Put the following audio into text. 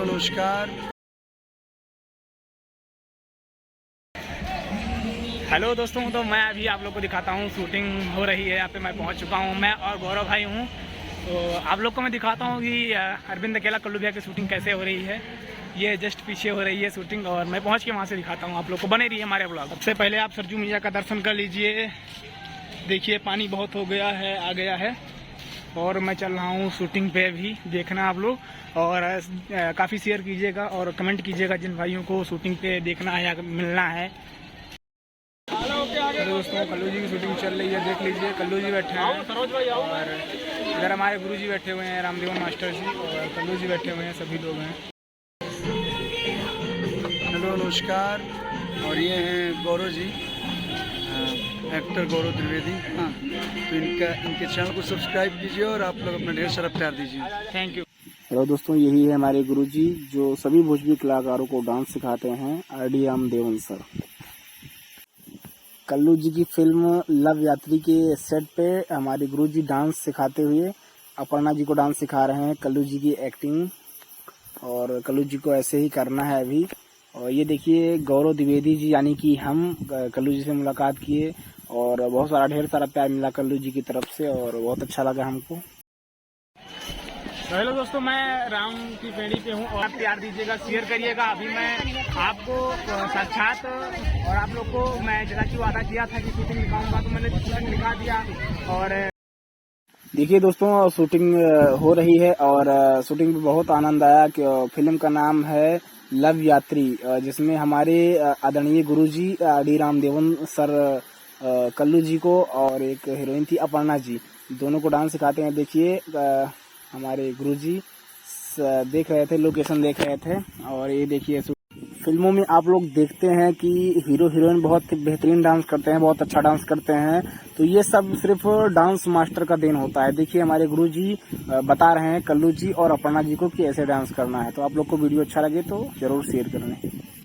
नमस्कार। हेलो दोस्तों, तो मैं अभी आप लोग को दिखाता हूँ शूटिंग हो रही है। यहाँ पे मैं पहुँच चुका हूँ, मैं और गौरव भाई हूँ। तो आप लोग को मैं दिखाता हूँ कि अरविंद अकेला कल्लू भैया की शूटिंग कैसे हो रही है। ये जस्ट पीछे हो रही है शूटिंग और मैं पहुँच के वहाँ से दिखाता हूँ आप लोग को। बने रही है हमारे ब्लॉग। सबसे पहले आप सरजू मैया का दर्शन कर लीजिए। देखिए पानी बहुत हो गया है, आ गया है और मैं चल रहा हूँ शूटिंग पे भी। देखना आप लोग और काफ़ी शेयर कीजिएगा और कमेंट कीजिएगा जिन भाइयों को शूटिंग पे देखना है या मिलना है। तो दोस्तों कल्लू जी की शूटिंग चल रही है, देख लीजिए। कल्लू जी बैठे हैं और इधर हमारे गुरु जी बैठे हुए हैं, रामदेव मास्टर जी, और कल्लू जी बैठे हुए हैं, सभी लोग हैं। हेलो नमस्कार। और ये हैं गौरव जी, एक्टर गौरव त्रिवेदी। हाँ, तो इनके चैनल को सब्सक्राइब कीजिए और आप लोग अपना ढेर सारा प्यार दीजिए। Thank you. हेलो दोस्तों, यही है हमारे गुरुजी जो सभी भोजपुरी कलाकारों को डांस सिखाते हैं, आर.डी. रामदेवन सर। कल्लू जी की फिल्म लव यात्री के सेट पे हमारे गुरुजी डांस सिखाते हुए अपर्णा जी को डांस सिखा रहे हैं। कल्लू जी की एक्टिंग और कल्लू जी को ऐसे ही करना है अभी। और ये देखिए गौरव द्विवेदी जी, यानी कि हम कल्लू जी से मुलाकात किए और बहुत सारा ढेर सारा प्यार मिला कल्लू जी की तरफ से और बहुत अच्छा लगा हमको। हेलो दोस्तों, मैं राम की पेड़ी पे हूँ और आप प्यार दीजिएगा, शेयर करिएगा। अभी मैं आपको साक्षात और आप लोग को मैं जैसा कि वादा किया था कि शूटिंग दिखाऊंगा, तो मैंने शूटिंग दिखा दिया। और देखिए दोस्तों, शूटिंग हो रही है और शूटिंग में बहुत आनंद आया कि फिल्म का नाम है लव यात्री, जिसमें हमारे आदरणीय गुरुजी आर.डी. रामदेवन सर कल्लू जी को और एक हीरोइन थी अपर्णा जी, दोनों को डांस सिखाते हैं। देखिए हमारे गुरुजी देख रहे थे, लोकेशन देख रहे थे। और ये देखिए फिल्मों में आप लोग देखते हैं कि हीरो हीरोइन बहुत बेहतरीन डांस करते हैं, बहुत अच्छा डांस करते हैं। तो ये सब सिर्फ डांस मास्टर का देन होता है। देखिए हमारे गुरुजी बता रहे हैं कल्लू जी और अपर्णा जी को कि ऐसे डांस करना है। तो आप लोग को वीडियो अच्छा लगे तो जरूर शेयर करें।